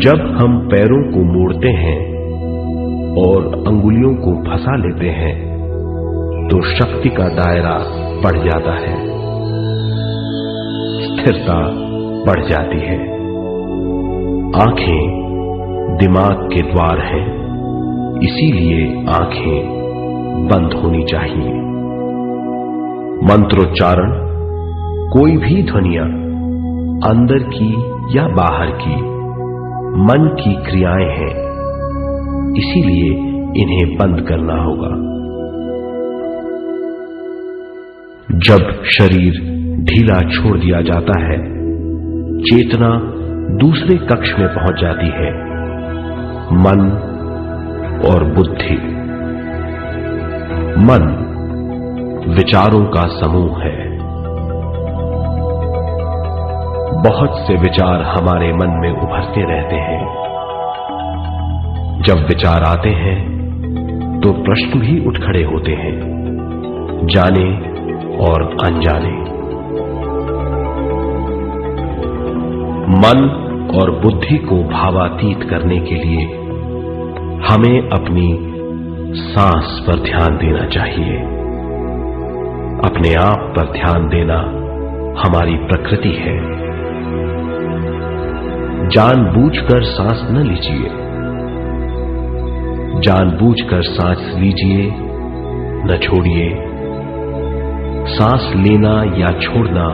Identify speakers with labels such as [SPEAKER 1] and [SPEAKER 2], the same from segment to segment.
[SPEAKER 1] जब हम पैरों को मोड़ते हैं और अंगुलियों को फंसा लेते हैं तो शक्ति का दायरा बढ़ जाता है, स्थिरता बढ़ जाती है। आंखें दिमाग के द्वार हैं, इसीलिए आंखें बंद होनी चाहिए। मंत्रोच्चारण, कोई भी ध्वनियां अंदर की या बाहर की मन की क्रियाएं हैं, इसीलिए इन्हें बंद करना होगा। जब शरीर ढीला छोड़ दिया जाता है, चेतना दूसरे कक्ष में पहुंच जाती है, मन और बुद्धि। मन विचारों का समूह है। बहुत से विचार हमारे मन में उभरते रहते हैं। जब विचार आते हैं तो प्रश्न भी उठ खड़े होते हैं, जाने और अनजाने। मन और बुद्धि को भावातीत करने के लिए हमें अपनी सांस पर ध्यान देना चाहिए। अपने आप पर ध्यान देना हमारी प्रकृति है। जानबूझकर सांस न लीजिए। जानबूझकर सांस लीजिए, न छोड़िए। सांस लेना या छोड़ना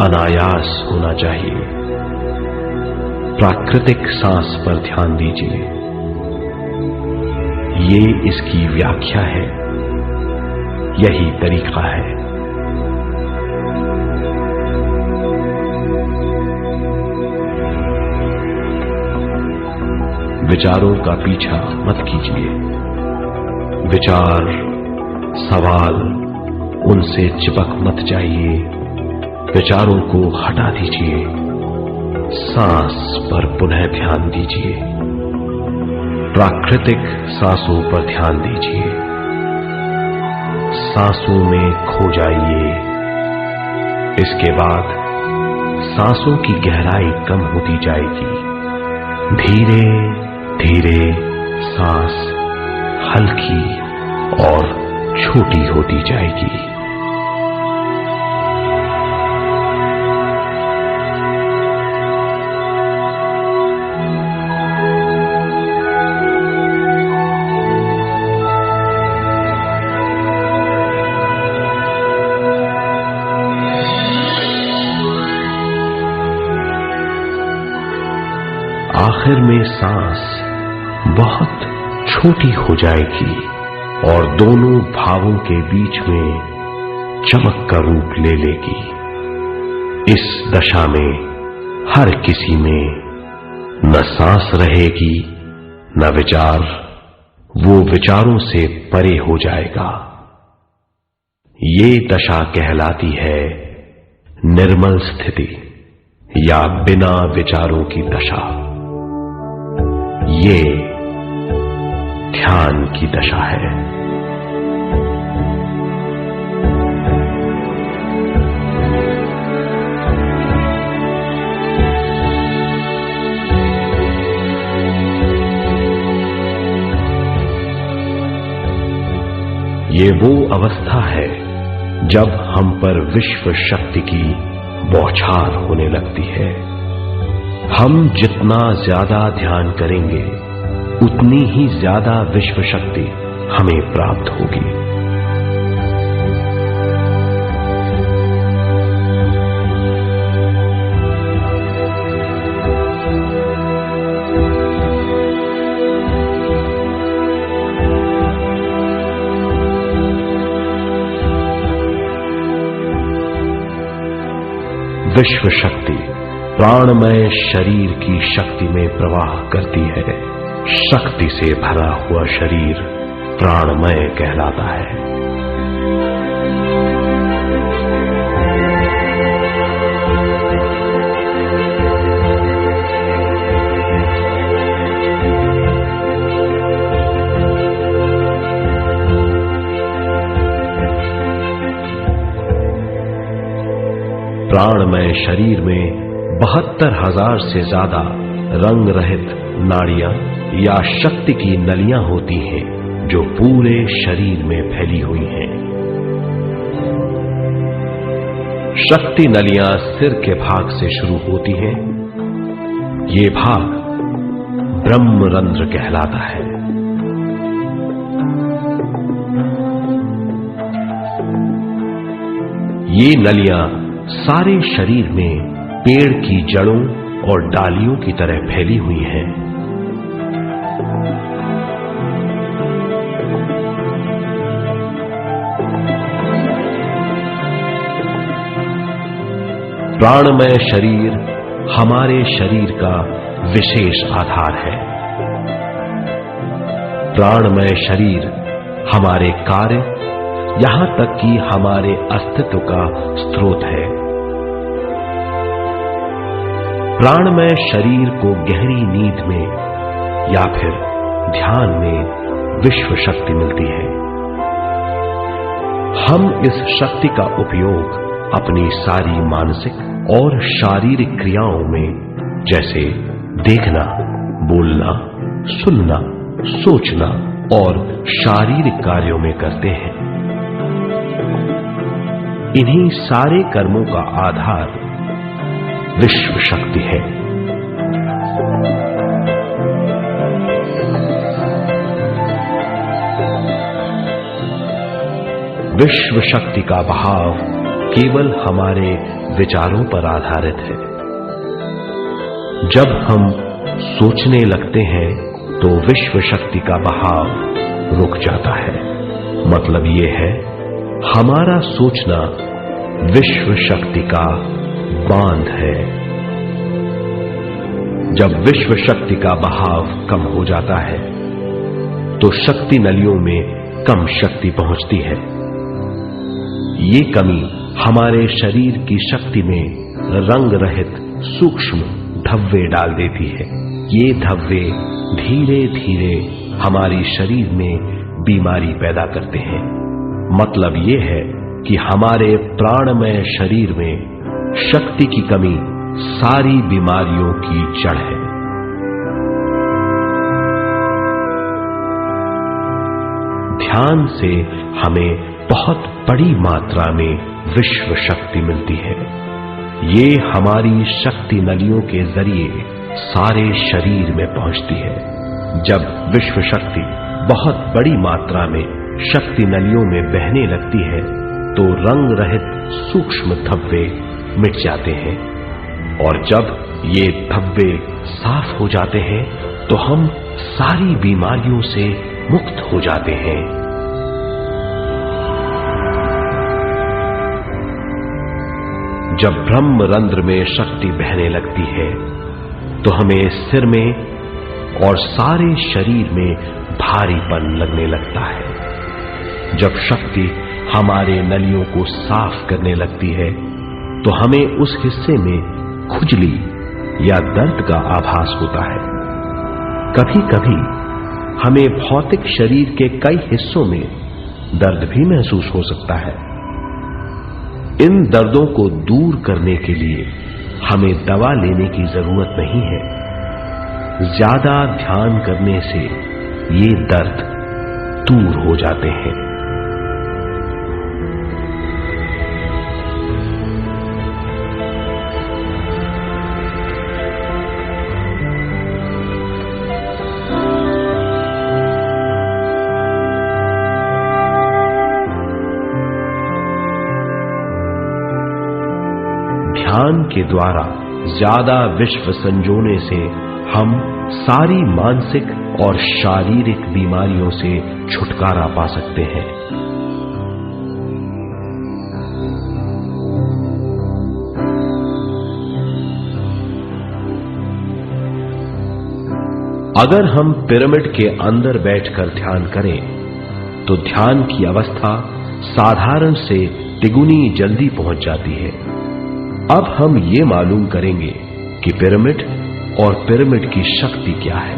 [SPEAKER 1] अनायास होना चाहिए। प्राकृतिक सांस पर ध्यान दीजिए। ये इसकी व्याख्या है, यही तरीका है। विचारों का पीछा मत कीजिए। विचार, सवाल, उनसे चिपक मत जाइए। विचारों को हटा दीजिए। सांस पर पुनः ध्यान दीजिए। प्राकृतिक सांसों पर ध्यान दीजिए। सांसों में खो जाइए। इसके बाद सांसों की गहराई कम होती जाएगी। धीरे धीरे सांस हल्की और छोटी होती जाएगी। आखिर में सांस बहुत छोटी हो जाएगी और दोनों भावों के बीच में चमक का रूप ले लेगी। इस दशा में हर किसी में न सांस रहेगी न विचार, वो विचारों से परे हो जाएगा। ये दशा कहलाती है निर्मल स्थिति या बिना विचारों की दशा। ये ध्यान की दशा है। ये वो अवस्था है जब हम पर विश्व शक्ति की बौछार होने लगती है। हम जितना ज्यादा ध्यान करेंगे उतनी ही ज्यादा विश्व शक्ति हमें प्राप्त होगी। विश्व शक्ति प्राणमय शरीर की शक्ति में प्रवाह करती है। शक्ति से भरा हुआ शरीर प्राणमय कहलाता है। प्राणमय शरीर में 72,000 से ज्यादा रंग रहित नाड़ियां या शक्ति की नलियां होती हैं जो पूरे शरीर में फैली हुई हैं। शक्ति नलियां सिर के भाग से शुरू होती हैं। ये भाग ब्रह्मरंध्र कहलाता है। ये नलियां सारे शरीर में पेड़ की जड़ों और डालियों की तरह फैली हुई हैं। प्राणमय शरीर हमारे शरीर का विशेष आधार है। प्राणमय शरीर हमारे कार्य, यहां तक कि हमारे अस्तित्व का स्रोत है। प्राणमय शरीर को गहरी नींद में या फिर ध्यान में विश्व शक्ति मिलती है। हम इस शक्ति का उपयोग अपनी सारी मानसिक और शारीरिक क्रियाओं में, जैसे देखना, बोलना, सुनना, सोचना और शारीरिक कार्यों में करते हैं। इन्हीं सारे कर्मों का आधार विश्व शक्ति है। विश्व शक्ति का बहाव केवल हमारे विचारों पर आधारित है। जब हम सोचने लगते हैं तो विश्व शक्ति का बहाव रुक जाता है। मतलब यह है, हमारा सोचना विश्व शक्ति का बांध है। जब विश्व शक्ति का बहाव कम हो जाता है तो शक्ति नलियों में कम शक्ति पहुंचती है। ये कमी हमारे शरीर की शक्ति में रंग रहित सूक्ष्म धब्बे डाल देती है। ये धब्बे धीरे धीरे हमारी शरीर में बीमारी पैदा करते हैं। मतलब ये है कि हमारे प्राणमय शरीर में शक्ति की कमी सारी बीमारियों की जड़ है। ध्यान से हमें बहुत बड़ी मात्रा में विश्व शक्ति मिलती है। ये हमारी शक्ति नलियों के जरिए सारे शरीर में पहुंचती है। जब विश्व शक्ति बहुत बड़ी मात्रा में शक्ति नलियों में बहने लगती है तो रंग रहित सूक्ष्म धब्बे मिट जाते हैं, और जब ये धब्बे साफ हो जाते हैं तो हम सारी बीमारियों से मुक्त हो जाते हैं। जब ब्रह्मरंध्र में शक्ति बहने लगती है तो हमें सिर में और सारे शरीर में भारीपन लगने लगता है। जब शक्ति हमारे नलियों को साफ करने लगती है तो हमें उस हिस्से में खुजली या दर्द का आभास होता है। कभी कभी हमें भौतिक शरीर के कई हिस्सों में दर्द भी महसूस हो सकता है। इन दर्दों को दूर करने के लिए हमें दवा लेने की जरूरत नहीं है। ज्यादा ध्यान करने से ये दर्द दूर हो जाते हैं। ध्यान के द्वारा ज्यादा विश्व संजोने से हम सारी मानसिक और शारीरिक बीमारियों से छुटकारा पा सकते हैं। अगर हम पिरामिड के अंदर बैठकर ध्यान करें तो ध्यान की अवस्था साधारण से तिगुनी जल्दी पहुंच जाती है। अब हम ये मालूम करेंगे कि पिरामिड और पिरामिड की शक्ति क्या है।